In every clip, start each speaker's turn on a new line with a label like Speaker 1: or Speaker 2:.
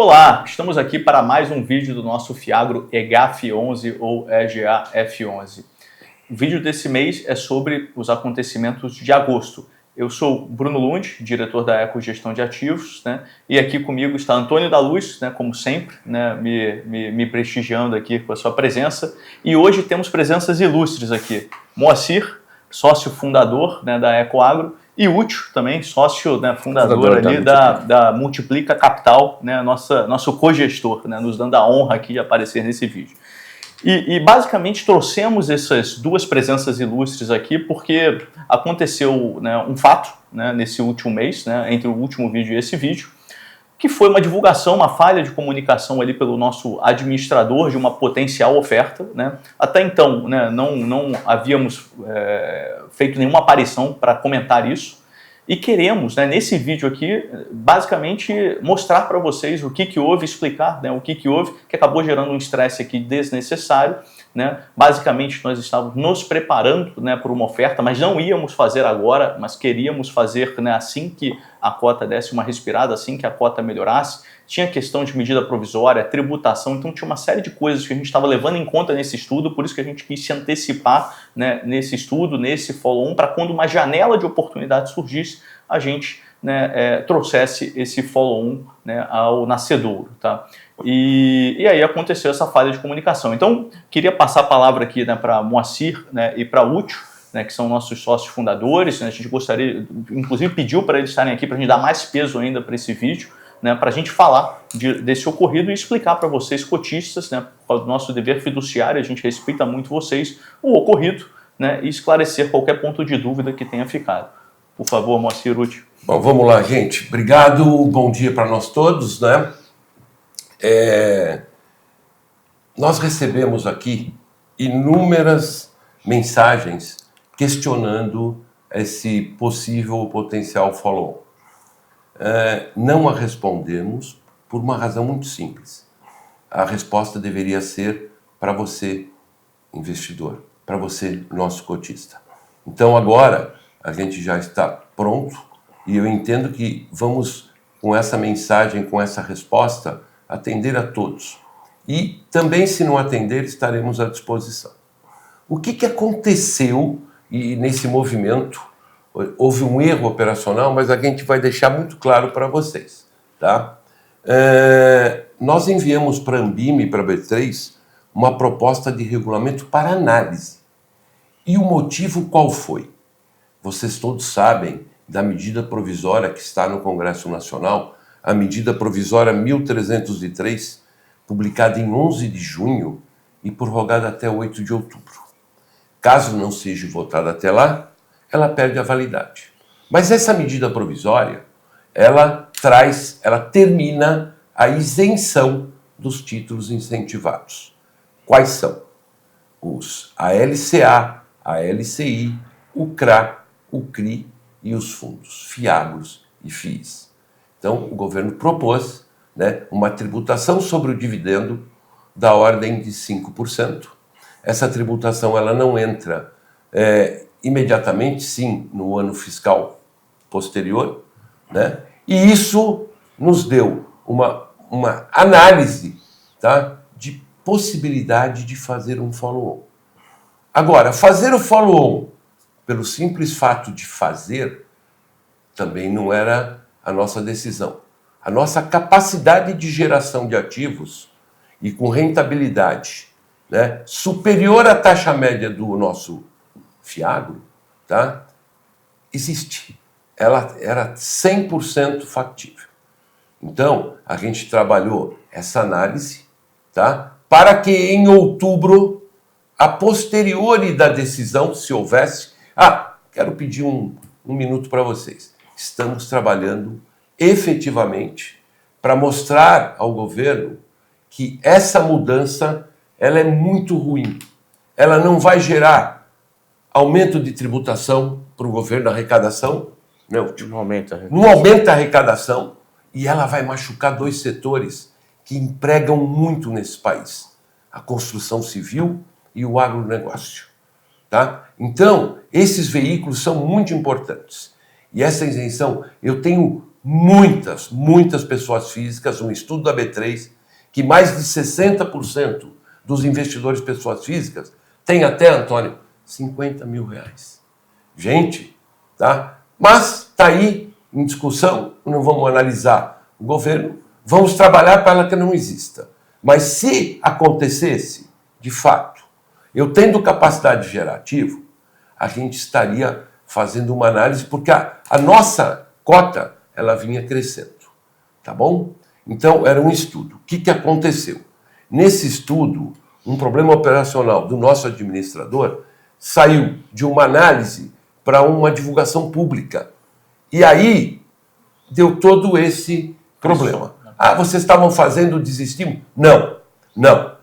Speaker 1: Olá, estamos aqui para mais um vídeo do nosso Fiagro EGAF11 ou EGA-F11. O vídeo desse mês é sobre os acontecimentos de agosto. Eu sou Bruno Lund, diretor da Ecogestão de Ativos, né? E aqui comigo está Antônio da Luz, né? Como sempre, né? me prestigiando aqui com a sua presença. E hoje temos presenças ilustres aqui. Moacir, sócio fundador, né, da Ecoagro, e Útil também, sócio, né, fundador ali da Multiplica Capital, né, nosso cogestor, né, nos dando a honra aqui de aparecer nesse vídeo. E basicamente trouxemos essas duas presenças ilustres aqui porque aconteceu, né, um fato, né, nesse último mês, né, entre o último vídeo e esse vídeo, que foi uma divulgação, uma falha de comunicação ali pelo nosso administrador de uma potencial oferta, né? Até então, né, não havíamos feito nenhuma aparição para comentar isso. E queremos, né, nesse vídeo aqui, basicamente mostrar para vocês o que houve, explicar, né, o que houve, que acabou gerando um estresse aqui desnecessário. Né? Basicamente, nós estávamos nos preparando, né, por uma oferta, mas não íamos fazer agora, mas queríamos fazer, né, assim que a cota desse uma respirada, assim que a cota melhorasse. Tinha questão de medida provisória, tributação, então tinha uma série de coisas que a gente estava levando em conta nesse estudo, por isso que a gente quis se antecipar, né, nesse estudo, nesse follow-on, para quando uma janela de oportunidade surgisse, a gente, né, trouxesse esse follow-on, né, ao nascedouro. Tá? E aí aconteceu essa falha de comunicação. Então, queria passar a palavra aqui, né, para Moacir, né, e para Útil, né, que são nossos sócios fundadores. Né, a gente gostaria, inclusive pediu para eles estarem aqui para a gente dar mais peso ainda para esse vídeo, né, para a gente falar desse ocorrido e explicar para vocês, cotistas, né, o nosso dever fiduciário, a gente respeita muito vocês, o ocorrido, né, e esclarecer qualquer ponto de dúvida que tenha ficado. Por favor, Moacir, Útil.
Speaker 2: Bom, vamos lá, gente. Obrigado, bom dia para nós todos, né? Nós recebemos aqui inúmeras mensagens questionando esse possível ou potencial follow-on. Não a respondemos por uma razão muito simples. A resposta deveria ser para você, investidor, para você, nosso cotista. Então agora a gente já está pronto e eu entendo que vamos, com essa mensagem, com essa resposta, atender a todos. E também, se não atender, estaremos à disposição. O que aconteceu e nesse movimento? Houve um erro operacional, mas a gente vai deixar muito claro para vocês. Tá? Nós enviamos para a Anbim e para a B3 uma proposta de regulamento para análise. E o motivo qual foi? Vocês todos sabem da medida provisória que está no Congresso Nacional, a medida provisória 1303, publicada em 11 de junho e prorrogada até 8 de outubro. Caso não seja votada até lá, ela perde a validade. Mas essa medida provisória, ela termina a isenção dos títulos incentivados. Quais são? A LCA, a LCI, o CRA, o CRI e os fundos, FIAGROS e FIIs. Então, o governo propôs, né, uma tributação sobre o dividendo da ordem de 5%. Essa tributação ela não entra imediatamente, sim, no ano fiscal posterior, né? E isso nos deu uma análise, tá, de possibilidade de fazer um follow-on. Agora, fazer o follow-on pelo simples fato de fazer também não era a nossa decisão. A nossa capacidade de geração de ativos e com rentabilidade, né, superior à taxa média do nosso Fiagro, tá, existe. Ela era 100% factível. Então, a gente trabalhou essa análise, tá, para que em outubro, a posteriori da decisão, se houvesse... quero pedir um minuto para vocês. Estamos trabalhando efetivamente para mostrar ao governo que essa mudança ela é muito ruim. Ela não vai gerar aumento de tributação para o governo, arrecadação. Não aumenta a arrecadação e ela vai machucar dois setores que empregam muito nesse país. A construção civil e o agronegócio. Tá? Então, esses veículos são muito importantes. E essa isenção, eu tenho muitas pessoas físicas, um estudo da B3, que mais de 60% dos investidores pessoas físicas têm até, Antônio, 50 mil reais. Gente, tá? Mas está aí em discussão, não vamos analisar o governo, vamos trabalhar para que não exista. Mas se acontecesse, de fato, eu tendo capacidade gerativa, a gente estaria fazendo uma análise, porque a nossa cota, ela vinha crescendo, tá bom? Então, era um estudo. O que aconteceu? Nesse estudo, um problema operacional do nosso administrador saiu de uma análise para uma divulgação pública. E aí, deu todo esse problema. Ah, vocês estavam fazendo desestímulo? Não.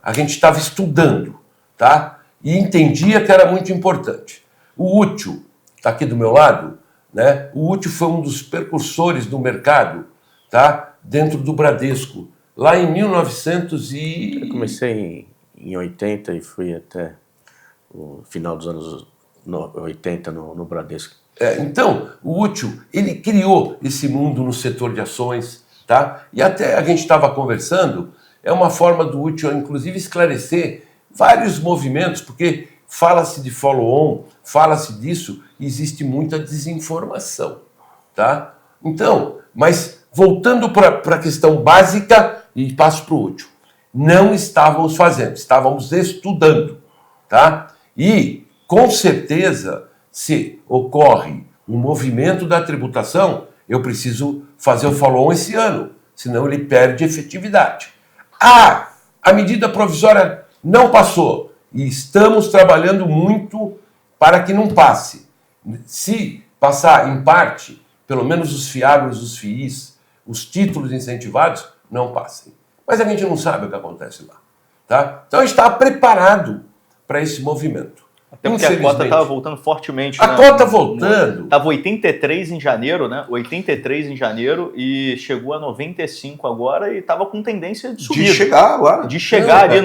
Speaker 2: A gente estava estudando, tá? E entendia que era muito importante. O útil, está aqui do meu lado, né? O útil foi um dos precursores do mercado, tá? Dentro do Bradesco, lá em 1900 e...
Speaker 3: Eu comecei em 80 e fui até o final dos anos 80 no Bradesco.
Speaker 2: Então, o útil, ele criou esse mundo no setor de ações, tá? E até a gente estava conversando, é uma forma do útil, inclusive, esclarecer vários movimentos, porque fala-se de follow-on, fala-se disso, e existe muita desinformação, tá? Então, mas voltando para a questão básica e passo para o útil. Não estávamos fazendo, estávamos estudando, tá? E, com certeza, se ocorre um movimento da tributação, eu preciso fazer o follow-on esse ano, senão ele perde efetividade. A medida provisória não passou e estamos trabalhando muito para que não passe. Se passar em parte, pelo menos os fiagros, os FIIs, os títulos incentivados, não passem. Mas a gente não sabe o que acontece lá, tá? Então a gente está preparado para esse movimento.
Speaker 1: Até porque a cota estava voltando fortemente.
Speaker 2: A cota voltando.
Speaker 1: Estava 83 em janeiro, né? 83 em janeiro e chegou a 95 agora e estava com tendência de subir.
Speaker 4: De chegar agora.
Speaker 1: De chegar ali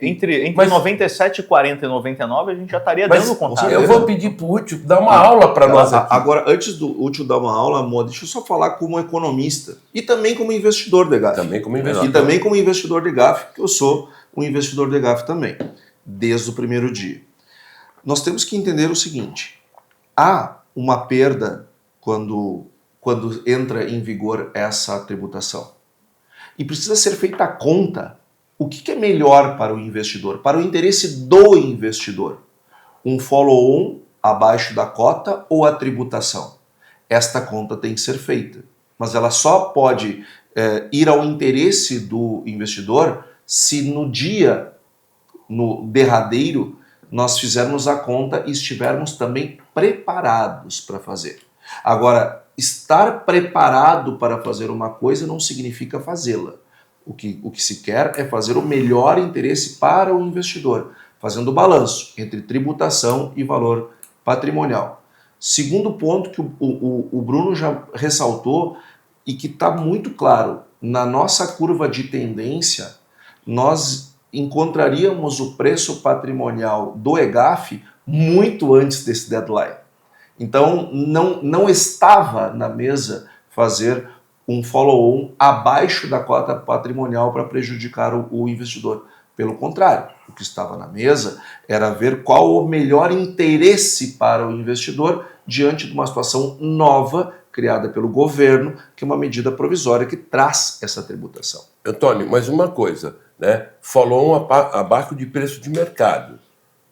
Speaker 1: entre 97, 40 e 99, a gente já estaria dando o contato.
Speaker 2: Eu vou pedir para o Útil dar uma aula para nós aqui.
Speaker 4: Agora, antes do Útil dar uma aula, amor, deixa eu só falar como economista e também como investidor de GAF.
Speaker 2: Também como investidor.
Speaker 4: E também como investidor de GAF, porque eu sou um investidor de GAF também, desde o primeiro dia. Nós temos que entender o seguinte: há uma perda quando entra em vigor essa tributação. E precisa ser feita a conta. O que é melhor para o investidor, para o interesse do investidor? Um follow-on abaixo da cota ou a tributação? Esta conta tem que ser feita. Mas ela só pode ir ao interesse do investidor se no derradeiro, nós fizermos a conta e estivermos também preparados para fazer. Agora, estar preparado para fazer uma coisa não significa fazê-la. O que se quer é fazer o melhor interesse para o investidor, fazendo o balanço entre tributação e valor patrimonial. Segundo ponto que o Bruno já ressaltou e que está muito claro, na nossa curva de tendência, nós encontraríamos o preço patrimonial do EGAF muito antes desse deadline. Então, não estava na mesa fazer um follow-on abaixo da cota patrimonial para prejudicar o investidor. Pelo contrário, o que estava na mesa era ver qual o melhor interesse para o investidor diante de uma situação nova criada pelo governo, que é uma medida provisória que traz essa tributação.
Speaker 2: Antônio, mais uma coisa, né? Follow-on abaixo de preço de mercado,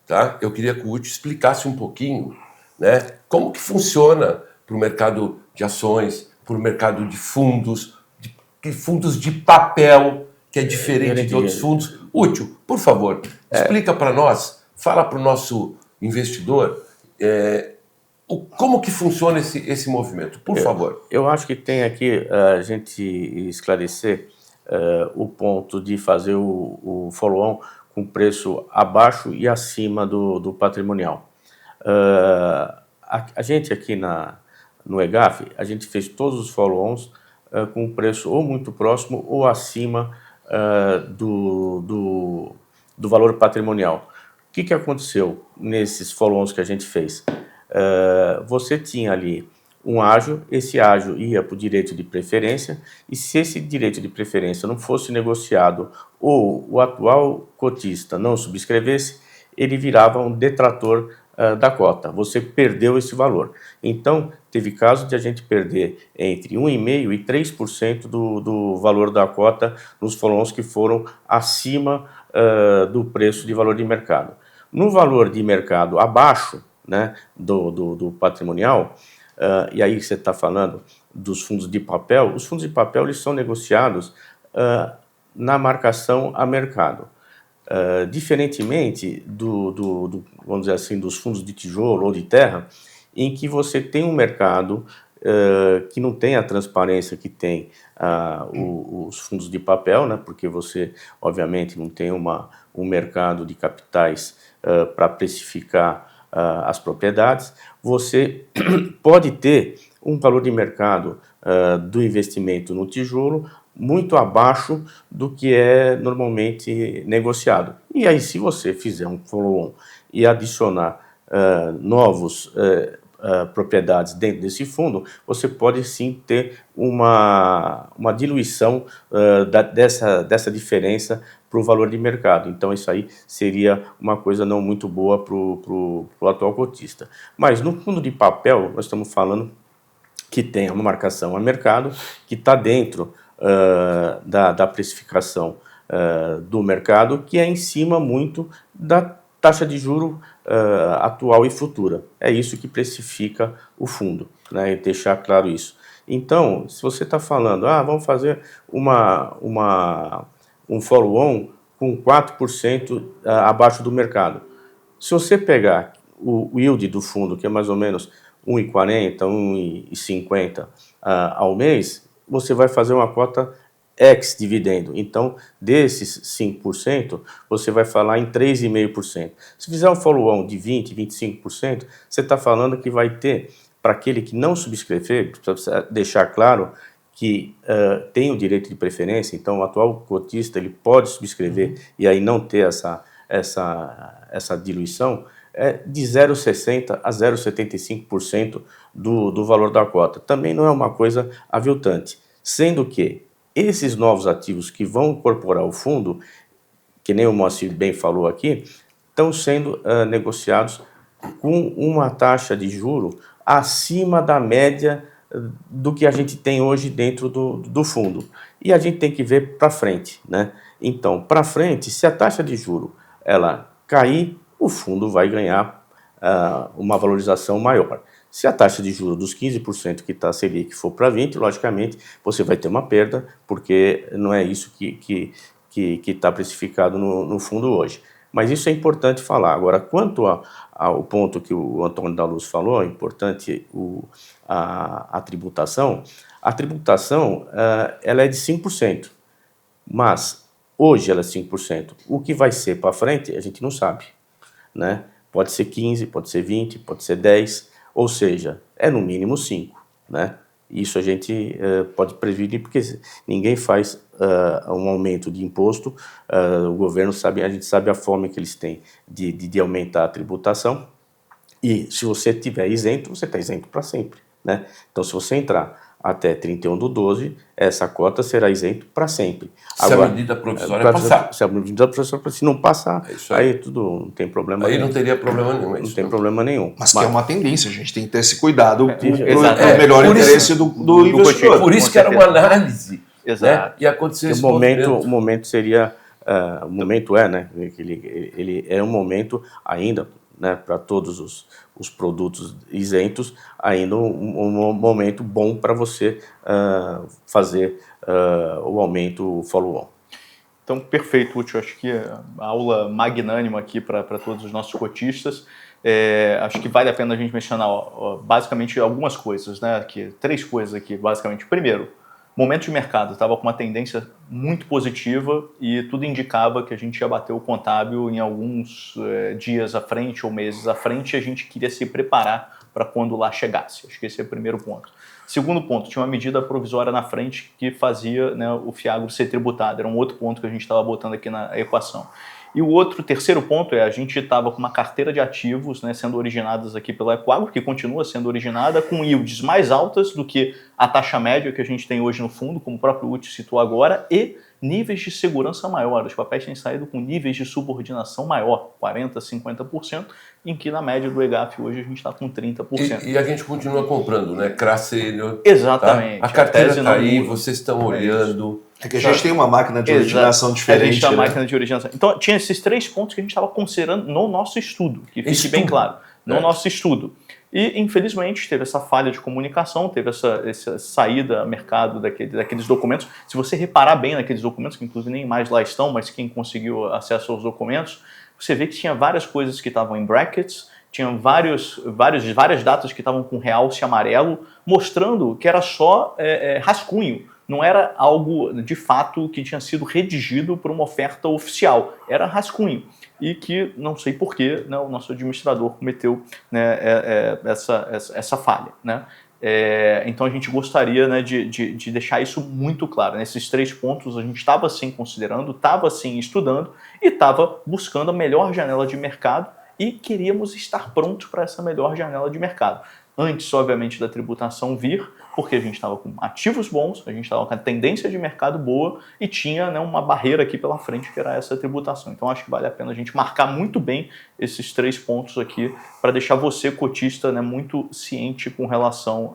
Speaker 2: tá? Eu queria que o Útil explicasse um pouquinho, né? Como que funciona para o mercado de ações, para o mercado de fundos de papel, que é diferente de outros fundos. Útil, por favor, explica para nós, fala para o nosso investidor como que funciona esse movimento, por favor.
Speaker 3: Eu acho que tem aqui a gente esclarecer o ponto de fazer o follow-on com preço abaixo e acima do patrimonial. A gente aqui no EGAF, a gente fez todos os follow-ons com preço ou muito próximo ou acima do valor patrimonial. O que aconteceu nesses follow-ons que a gente fez? Você tinha ali um ágio, esse ágio ia para o direito de preferência, e se esse direito de preferência não fosse negociado ou o atual cotista não subscrevesse, ele virava um detrator da cota. Você perdeu esse valor. Então, teve caso de a gente perder entre 1,5% e 3% do valor da cota nos follow-ons que foram acima do preço de valor de mercado. No valor de mercado abaixo, né, do patrimonial, e aí você está falando dos fundos de papel, os fundos de papel eles são negociados na marcação a mercado. Diferentemente vamos dizer assim, dos fundos de tijolo ou de terra, em que você tem um mercado que não tem a transparência que tem os fundos de papel, né, porque você, obviamente, não tem um mercado de capitais para precificar as propriedades. Você pode ter um valor de mercado do investimento no tijolo muito abaixo do que é normalmente negociado. E aí, se você fizer um follow-on e adicionar novos propriedades dentro desse fundo, você pode sim ter uma diluição dessa diferença para o valor de mercado. Então, isso aí seria uma coisa não muito boa para o atual cotista. Mas no fundo de papel, nós estamos falando que tem uma marcação a mercado que está dentro da precificação do mercado, que é em cima muito da taxa de juro atual e futura. É isso que precifica o fundo, né? E deixar claro isso. Então, se você está falando, vamos fazer um follow-on com 4% abaixo do mercado. Se você pegar o yield do fundo, que é mais ou menos 1,40, 1,50 ao mês, você vai fazer uma cota ex-dividendo. Então, desses 5%, você vai falar em 3,5%. Se fizer um follow-on de 20%, 25%, você está falando que vai ter, para aquele que não subscrever, precisa deixar claro que tem o direito de preferência, então o atual cotista ele pode subscrever e aí não ter essa diluição, de 0,60% a 0,75% do valor da cota. Também não é uma coisa aviltante, sendo que esses novos ativos que vão incorporar o fundo, que nem o Moacir bem falou aqui, estão sendo negociados com uma taxa de juro acima da média do que a gente tem hoje dentro do fundo. E a gente tem que ver para frente, né? Então, para frente, se a taxa de juro ela cair, o fundo vai ganhar uma valorização maior. Se a taxa de juros dos 15% que está a Selic for para 20%, logicamente você vai ter uma perda, porque não é isso que está precificado no fundo hoje. Mas isso é importante falar. Agora, quanto ao ponto que o Antônio da Luz falou, é importante a tributação. A tributação ela é de 5%, mas hoje ela é 5%. O que vai ser para frente, a gente não sabe, né? Pode ser 15%, pode ser 20%, pode ser 10%, ou seja, é no mínimo 5%, né? Isso a gente pode prevenir, porque ninguém faz um aumento de imposto, o governo sabe, a gente sabe a forma que eles têm de aumentar a tributação, e se você estiver isento, você está isento para sempre, né? Então, se você entrar até 31/12, essa cota será isento para sempre.
Speaker 2: Se a medida provisória passar.
Speaker 3: Se a medida provisória, se não passar, aí tudo não tem problema nenhum.
Speaker 2: Aí não teria problema nenhum.
Speaker 3: Não tem problema nenhum.
Speaker 4: Mas que é uma tendência, a gente tem que ter esse cuidado para
Speaker 1: exato.
Speaker 4: o melhor interesse do investidor.
Speaker 2: Por isso que era uma análise.
Speaker 1: Exato.
Speaker 2: Né? E aconteceu esse
Speaker 3: o momento seria, o momento né? Ele é um momento ainda, né, para todos os produtos isentos, ainda um momento bom para você fazer o aumento, o follow-on.
Speaker 1: Então, perfeito, Útil. Acho que a aula magnânima aqui para todos os nossos cotistas. Acho que vale a pena a gente mencionar basicamente algumas coisas, né? Aqui, 3 coisas aqui, basicamente. Primeiro, momento de mercado estava com uma tendência muito positiva e tudo indicava que a gente ia bater o contábil em alguns dias à frente ou meses à frente, e a gente queria se preparar para quando lá chegasse. Acho que esse é o primeiro ponto. Segundo ponto, tinha uma medida provisória na frente que fazia, né, o FIAGRO ser tributado. Era um outro ponto que a gente estava botando aqui na equação. E o terceiro ponto é a gente estava com uma carteira de ativos, né, sendo originadas aqui pela Equagro, que continua sendo originada com yields mais altas do que a taxa média que a gente tem hoje no fundo, como o próprio Uti citou agora, e níveis de segurança maior. Os papéis têm saído com níveis de subordinação maior, 40%, 50%, em que na média do EGAF hoje a gente está com 30%.
Speaker 2: E a gente continua comprando, né? CRA Sênior.
Speaker 1: Exatamente.
Speaker 2: Tá? A carteira está aí,
Speaker 1: muda.
Speaker 2: vocês estão olhando.
Speaker 4: É que a gente tem uma máquina de originação diferente.
Speaker 1: A gente tem uma
Speaker 4: né?
Speaker 1: máquina de originação. Então, tinha esses 3 pontos que a gente estava considerando no nosso estudo, que fique bem claro, no nosso estudo. E, infelizmente, teve essa falha de comunicação, teve essa saída a mercado daqueles documentos. Se você reparar bem naqueles documentos, que inclusive nem mais lá estão, mas quem conseguiu acesso aos documentos, você vê que tinha várias coisas que estavam em brackets, tinha várias datas que estavam com realce amarelo, mostrando que era só rascunho. Não era algo, de fato, que tinha sido redigido por uma oferta oficial. Era rascunho. E que, não sei porquê, né, o nosso administrador cometeu, né, essa falha. Né? Então, a gente gostaria, né, de deixar isso muito claro. Nesses 3 pontos, a gente estava, sim, considerando, estava, sim, estudando e estava buscando a melhor janela de mercado e queríamos estar prontos para essa melhor janela de mercado. Antes, obviamente, da tributação vir, porque a gente estava com ativos bons, a gente estava com a tendência de mercado boa e tinha, né, uma barreira aqui pela frente que era essa tributação. Então, acho que vale a pena a gente marcar muito bem esses 3 pontos aqui para deixar você, cotista, né, muito ciente com relação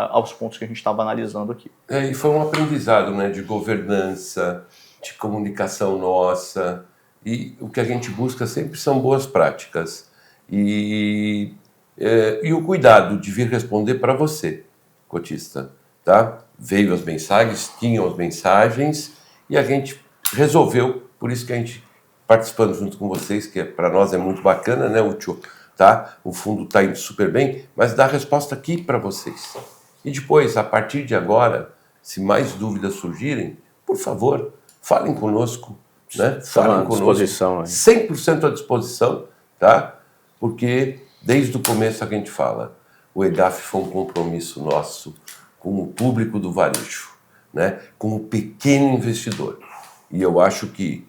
Speaker 1: aos pontos que a gente estava analisando aqui.
Speaker 2: E foi um aprendizado, né, de governança, de comunicação nossa, e o que a gente busca sempre são boas práticas. E o cuidado de vir responder para você, cotista, tá? Veio as mensagens, tinham as mensagens e a gente resolveu, por isso que a gente participando junto com vocês, que para nós é muito bacana, né, Uti, tá? O fundo está indo super bem, mas dá a resposta aqui para vocês. E depois, a partir de agora, se mais dúvidas surgirem, por favor, falem conosco, né? Falem conosco, 100% à disposição, tá? Porque desde o começo a gente fala, o EGAF foi um compromisso nosso com o público do varejo, né? Com o pequeno investidor. E eu acho que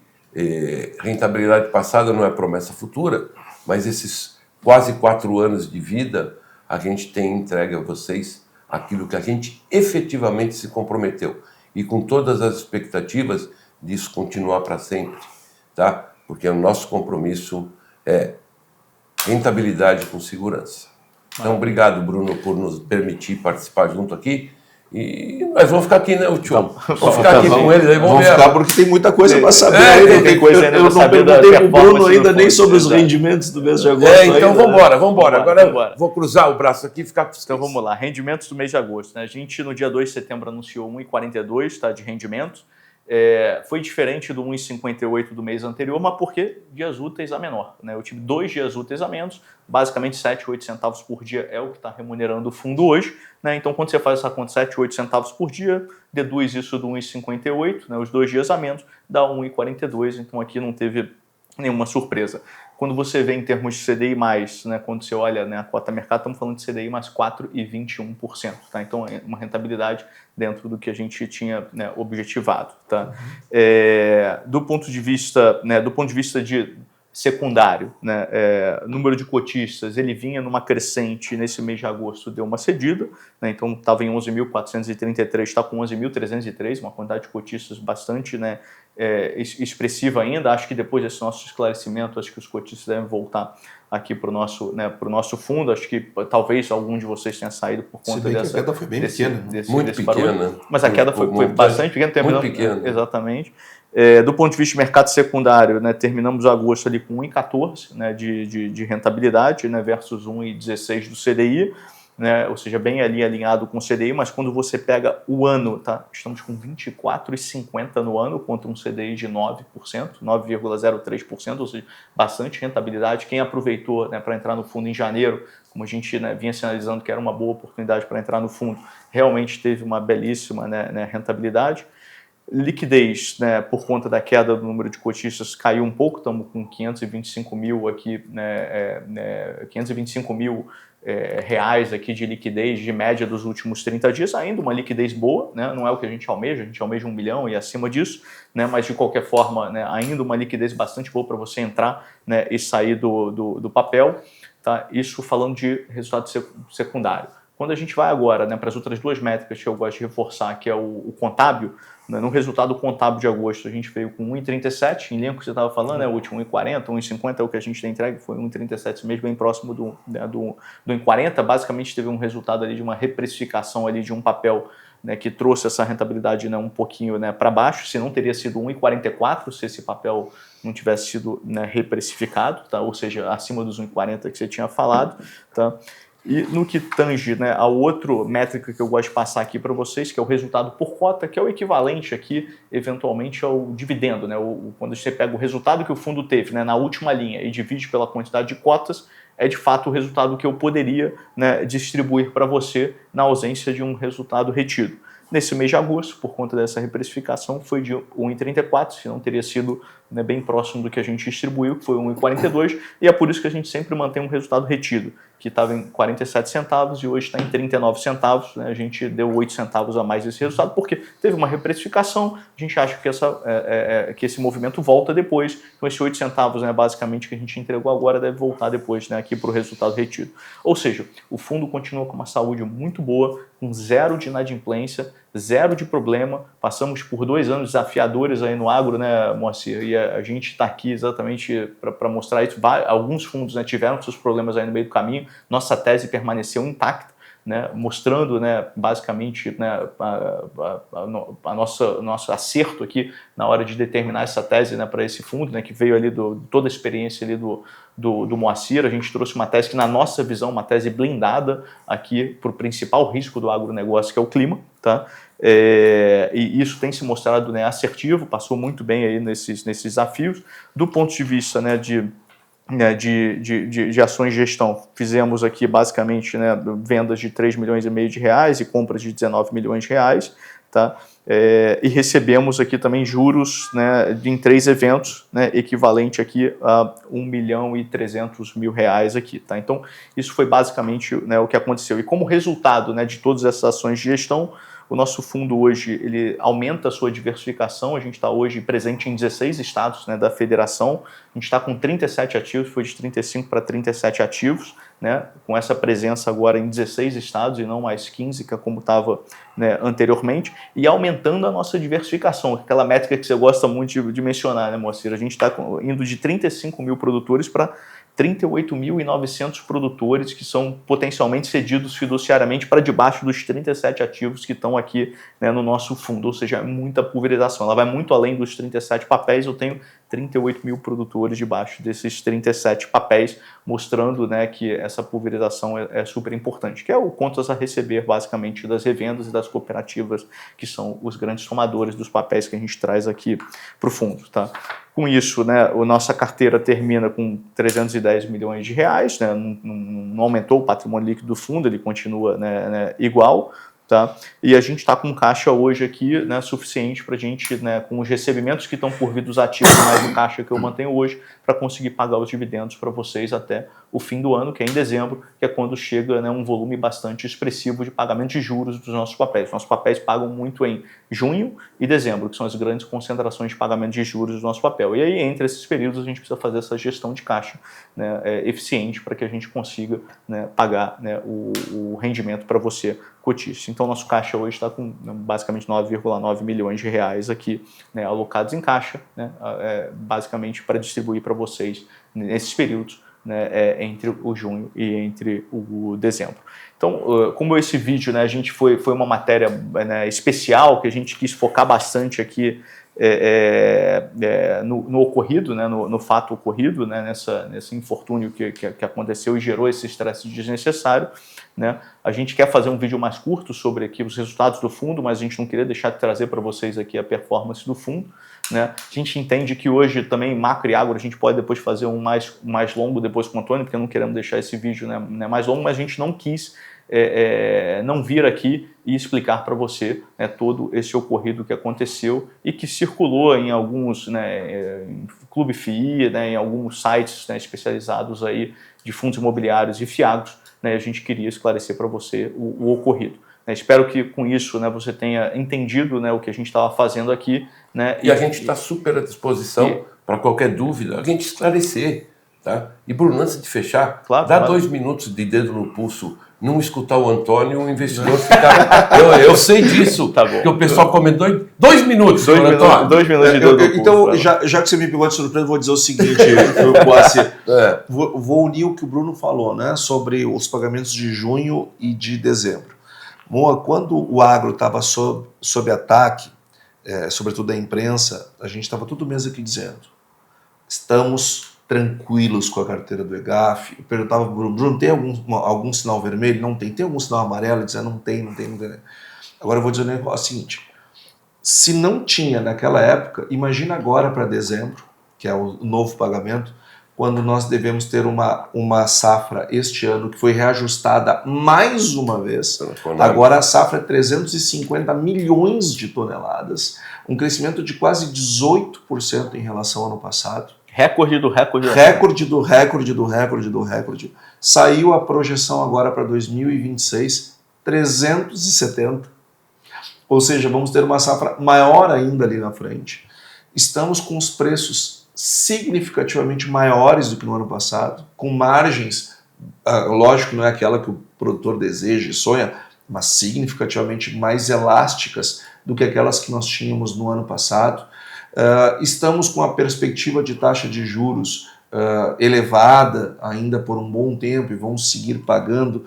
Speaker 2: rentabilidade passada não é promessa futura, mas esses quase 4 anos de vida, a gente tem entregue a vocês aquilo que a gente efetivamente se comprometeu. E com todas as expectativas disso continuar para sempre, tá? Porque o nosso compromisso é rentabilidade com segurança. Então, obrigado, Bruno, por nos permitir participar junto aqui. E nós vamos ficar aqui, né, o Tio? Vamos ficar aqui com ele,
Speaker 4: vamos ficar porque tem muita coisa para saber.
Speaker 1: Tem coisa ainda
Speaker 4: eu não perguntei para o Bruno ainda nem sobre os rendimentos do mês de agosto.
Speaker 2: Então vamos embora. Agora vou cruzar o braço aqui e ficar com vocês.
Speaker 1: Então vamos lá, rendimentos do mês de agosto. Né? A gente, no dia 2 de setembro, anunciou 1,42, tá, de rendimento. Foi diferente do 1,58 do mês anterior, mas porque dias úteis a menor. Né? Eu tive 2 dias úteis a menos, basicamente 7, 8 centavos por dia é o que está remunerando o fundo hoje. Né? Então, quando você faz essa conta, 7, 8 centavos por dia, deduz isso do 1,58, né? Os 2 dias a menos, dá 1,42, então aqui não teve nenhuma surpresa. Quando você vê em termos de CDI+, né, quando você olha, né, a cota mercado, estamos falando de CDI mais 4,21%. Tá? Então, é uma rentabilidade dentro do que a gente tinha, né, objetivado. Tá? Do ponto de vista de secundário, né, número de cotistas, ele vinha numa crescente nesse mês de agosto, deu uma cedida, né, então estava em 11.433, está com 11.303, uma quantidade de cotistas bastante, né, expressiva ainda. Acho que depois desse nosso esclarecimento, acho que os cotistas devem voltar aqui para o nosso fundo. Acho que talvez algum de vocês tenha saído por conta dessa...
Speaker 4: a queda foi bem pequena.
Speaker 2: Muito pequena.
Speaker 1: Mas a queda foi bastante pequena.
Speaker 2: Muito pequena.
Speaker 1: Exatamente. Do ponto de vista de mercado secundário, né, terminamos agosto ali com 1,14, né, de rentabilidade, né, versus 1,16 do CDI, né, ou seja, bem ali alinhado com o CDI, mas quando você pega o ano, tá, estamos com 24,50 no ano contra um CDI de 9%, 9,03%, ou seja, bastante rentabilidade. Quem aproveitou, né, para entrar no fundo em janeiro, como a gente, né, vinha sinalizando que era uma boa oportunidade para entrar no fundo, realmente teve uma belíssima, né, rentabilidade. Liquidez, né, por conta da queda do número de cotistas, caiu um pouco, estamos com 525 mil aqui, né, 525 mil reais aqui de liquidez de média dos últimos 30 dias, ainda uma liquidez boa, né? Não é o que a gente almeja 1 milhão e acima disso, né? Mas de qualquer forma, né, ainda uma liquidez bastante boa para você entrar, né, e sair do papel, tá? Isso falando de resultado secundário. Quando a gente vai agora, né, para as outras duas métricas que eu gosto de reforçar, que é o contábil, né, no resultado contábil de agosto a gente veio com 1,37, em linha com o que você estava falando, né, o último 1,40, 1,50 é o que a gente tem entregue, foi 1,37 mesmo, bem próximo do 1,40, basicamente teve um resultado ali de uma reprecificação ali de um papel, né, que trouxe essa rentabilidade, né, um pouquinho, né, para baixo, se não teria sido 1,44 se esse papel não tivesse sido, né, reprecificado, tá? Ou seja, acima dos 1,40 que você tinha falado, tá? E no que tange, né, a outra métrica que eu gosto de passar aqui para vocês, que é o resultado por cota, que é o equivalente aqui, eventualmente, ao dividendo, né? Quando você pega o resultado que o fundo teve, né, na última linha e divide pela quantidade de cotas, é de fato o resultado que eu poderia, né, distribuir para você na ausência de um resultado retido. Nesse mês de agosto, por conta dessa reprecificação, foi de 1,34, se não teria sido, né, bem próximo do que a gente distribuiu, que foi 1,42, e é por isso que a gente sempre mantém um resultado retido, que estava em 47 centavos e hoje está em 39 centavos, né? A gente deu 8 centavos a mais desse resultado, porque teve uma reprecificação, a gente acha que, que esse movimento volta depois, então esses 8 centavos, né, basicamente, que a gente entregou agora deve voltar depois, né, aqui para o resultado retido. Ou seja, o fundo continua com uma saúde muito boa, com zero de inadimplência, zero de problema, passamos por 2 anos desafiadores aí no agro, né, Moacir, e a gente está aqui exatamente para mostrar isso. Alguns fundos, né, tiveram seus problemas aí no meio do caminho, nossa tese permaneceu intacta, né, mostrando, né, basicamente, né, nosso acerto aqui na hora de determinar essa tese, né, para esse fundo, né, que veio ali toda a experiência ali do Moacir. A gente trouxe uma tese que, na nossa visão, uma tese blindada aqui para o principal risco do agronegócio, que é o clima, tá? E isso tem se mostrado, né, assertivo, passou muito bem aí nesses desafios. Do ponto de vista, né, de ações de gestão, fizemos aqui basicamente, né, vendas de 3,5 milhões de reais e compras de 19 milhões de reais, tá? E recebemos aqui também juros, né, em 3 eventos, né, equivalente aqui a 1.300.000 reais aqui, tá? Então isso foi basicamente, né, o que aconteceu. E como resultado, né, de todas essas ações de gestão, o nosso fundo hoje ele aumenta a sua diversificação. A gente está hoje presente em 16 estados, né, da federação. A gente está com 37 ativos, foi de 35 para 37 ativos, né, com essa presença agora em 16 estados e não mais 15, que é como estava, né, anteriormente, e aumentando a nossa diversificação, aquela métrica que você gosta muito de mencionar, né, Moacir? A gente está indo de 35 mil produtores para 38.900 produtores que são potencialmente cedidos fiduciariamente para debaixo dos 37 ativos que estão aqui, né, no nosso fundo, ou seja, muita pulverização. Ela vai muito além dos 37 papéis, eu tenho 38 mil produtores debaixo desses 37 papéis, mostrando, né, que essa pulverização é super importante, que é o contas a receber basicamente das revendas e das cooperativas, que são os grandes tomadores dos papéis que a gente traz aqui para o fundo, tá? Com isso, né, a nossa carteira termina com 310 milhões de reais, né, não aumentou o patrimônio líquido do fundo, ele continua, né, igual, tá? E a gente está com caixa hoje aqui, né, suficiente para a gente, né, com os recebimentos que estão por vir dos ativos, mais o caixa que eu mantenho hoje, para conseguir pagar os dividendos para vocês até o fim do ano, que é em dezembro, que é quando chega, né, um volume bastante expressivo de pagamento de juros dos nossos papéis. Nossos papéis pagam muito em junho e dezembro, que são as grandes concentrações de pagamento de juros do nosso papel. E aí, entre esses períodos, a gente precisa fazer essa gestão de caixa, né, eficiente para que a gente consiga, né, pagar, né, o rendimento para você, cotista. Então, nosso caixa hoje está com, né, basicamente 9,9 milhões de reais aqui, né, alocados em caixa, né, basicamente para distribuir para vocês nesses períodos, né, entre o junho e entre o dezembro. Então, como esse vídeo, né, a gente foi uma matéria, né, especial, que a gente quis focar bastante aqui no ocorrido, né, no fato ocorrido, né, nesse infortúnio que aconteceu e gerou esse estresse desnecessário, né? A gente quer fazer um vídeo mais curto sobre aqui os resultados do fundo, mas a gente não queria deixar de trazer para vocês aqui a performance do fundo, né? A gente entende que hoje também macro e agro a gente pode depois fazer um mais longo depois com o Antônio, porque não queremos deixar esse vídeo, né, mais longo, mas a gente não quis não vir aqui e explicar para você, né, todo esse ocorrido que aconteceu e que circulou em alguns, né, em Clube FII, né, em alguns sites, né, especializados aí de fundos imobiliários e fiagros, né, e a gente queria esclarecer para você o ocorrido. Espero que com isso, né, você tenha entendido, né, o que a gente estava fazendo aqui. Né,
Speaker 2: e a gente está super à disposição para qualquer dúvida, a gente esclarecer. Tá? E Bruno, antes de fechar,
Speaker 1: claro,
Speaker 2: dá 2 minutos de dedo no pulso, não escutar o Antônio, o investidor ficar... eu sei disso,
Speaker 1: tá bom.
Speaker 2: Que o pessoal comentou 2 minutos.
Speaker 1: 2 minutos, 2 minutos de dedo no pulso.
Speaker 4: Então, já que você me pegou de surpresa, vou dizer o seguinte, vou unir o que o Bruno falou, né, sobre os pagamentos de junho e de dezembro. Moa, quando o agro estava sob ataque, sobretudo da imprensa, a gente estava todo mês aqui dizendo, estamos tranquilos com a carteira do EGAF. Eu perguntava para o Bruno, tem algum sinal vermelho? Não tem. Tem algum sinal amarelo? Ele dizia, não tem. Agora eu vou dizer o negócio seguinte, se não tinha naquela época, imagina agora para dezembro, que é o novo pagamento, quando nós devemos ter uma safra este ano que foi reajustada mais uma vez. Agora a safra é 350 milhões de toneladas, um crescimento de quase 18% em relação ao ano passado.
Speaker 1: Recorde do recorde.
Speaker 4: Recorde do recorde do recorde do recorde. Saiu a projeção agora para 2026, 370. Ou seja, vamos ter uma safra maior ainda ali na frente. Estamos com os preços significativamente maiores do que no ano passado, com margens, lógico que não é aquela que o produtor deseja e sonha, mas significativamente mais elásticas do que aquelas que nós tínhamos no ano passado. Estamos com a perspectiva de taxa de juros elevada ainda por um bom tempo e vamos seguir pagando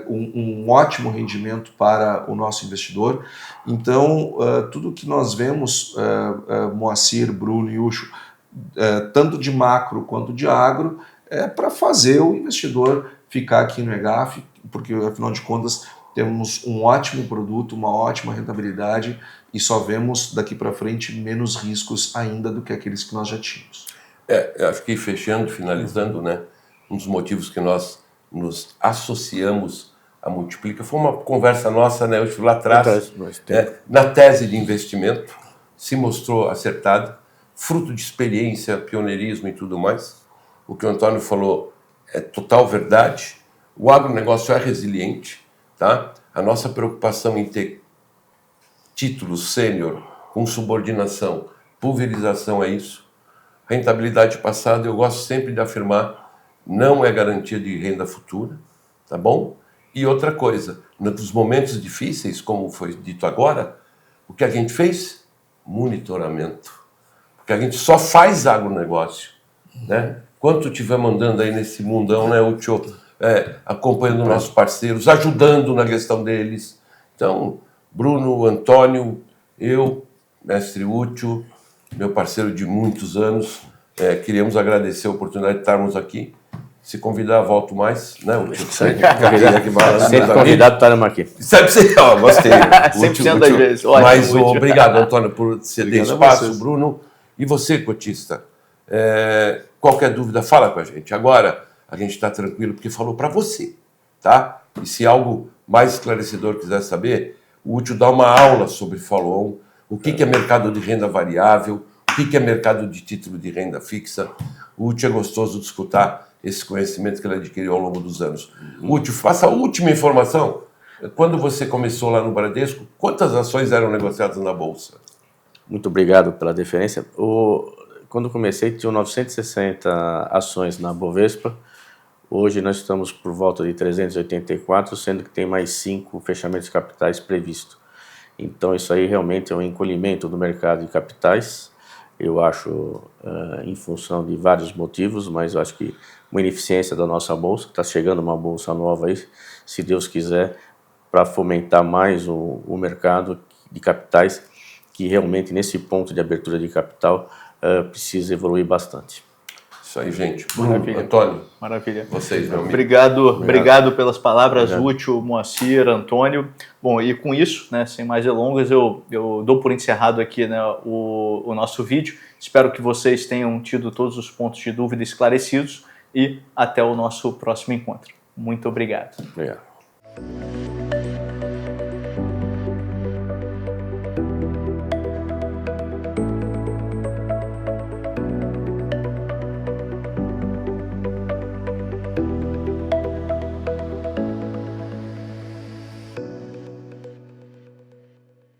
Speaker 4: um ótimo rendimento para o nosso investidor. Então, tudo que nós vemos, Moacir, Bruno e Ucho, tanto de macro quanto de agro, é para fazer o investidor ficar aqui no EGAF, porque afinal de contas temos um ótimo produto, uma ótima rentabilidade e só vemos daqui para frente menos riscos ainda do que aqueles que nós já tínhamos.
Speaker 2: Eu acho que finalizando, né, um dos motivos que nós nos associamos à Multiplica foi uma conversa nossa, né, lá atrás, na tese de investimento, se mostrou acertada, fruto de experiência, pioneirismo e tudo mais. O que o Antônio falou é total verdade. O agronegócio é resiliente, tá? A nossa preocupação em ter títulos sênior com subordinação, pulverização é isso. Rentabilidade passada, eu gosto sempre de afirmar, não é garantia de renda futura, tá bom? E outra coisa, nos momentos difíceis, como foi dito agora, o que a gente fez? Monitoramento. Porque a gente só faz agronegócio, né? Quanto estivermos andando aí nesse mundão, né, Ucho, acompanhando nossos parceiros, ajudando na gestão deles. Então, Bruno, Antônio, eu, mestre Ucho, meu parceiro de muitos anos, queríamos agradecer a oportunidade de estarmos aqui. Se convidar, volto mais, né, Ucho?
Speaker 3: Sempre convidado, estaremos aqui.
Speaker 2: Gostei.
Speaker 1: 100% das vezes.
Speaker 2: Mas obrigado, Antônio, por ceder espaço, Bruno. E você, cotista, qualquer dúvida, fala com a gente. Agora, a gente está tranquilo porque falou para você, tá? E se algo mais esclarecedor quiser saber, o Ucho dá uma aula sobre follow-on, o que é mercado de renda variável, o que é mercado de título de renda fixa. O Ucho é gostoso de escutar esse conhecimento que ele adquiriu ao longo dos anos. Ucho, faça a última informação. Quando você começou lá no Bradesco, quantas ações eram negociadas na Bolsa?
Speaker 3: Muito obrigado pela deferência. Quando comecei, tinha 960 ações na Bovespa. Hoje nós estamos por volta de 384, sendo que tem mais 5 fechamentos de capitais previstos. Então isso aí realmente é um encolhimento do mercado de capitais. Eu acho, em função de vários motivos, mas eu acho que uma ineficiência da nossa bolsa, está chegando uma bolsa nova aí, se Deus quiser, para fomentar mais o mercado de capitais, que realmente nesse ponto de abertura de capital precisa evoluir bastante.
Speaker 2: Isso aí, gente. Bruno, Antônio.
Speaker 1: Maravilha.
Speaker 2: Vocês, meu amigo.
Speaker 1: Obrigado pelas palavras, Ucho, Moacir, Antônio. Bom, e com isso, né, sem mais delongas, eu dou por encerrado aqui, né, o nosso vídeo. Espero que vocês tenham tido todos os pontos de dúvida esclarecidos e até o nosso próximo encontro. Muito obrigado.
Speaker 3: Obrigado.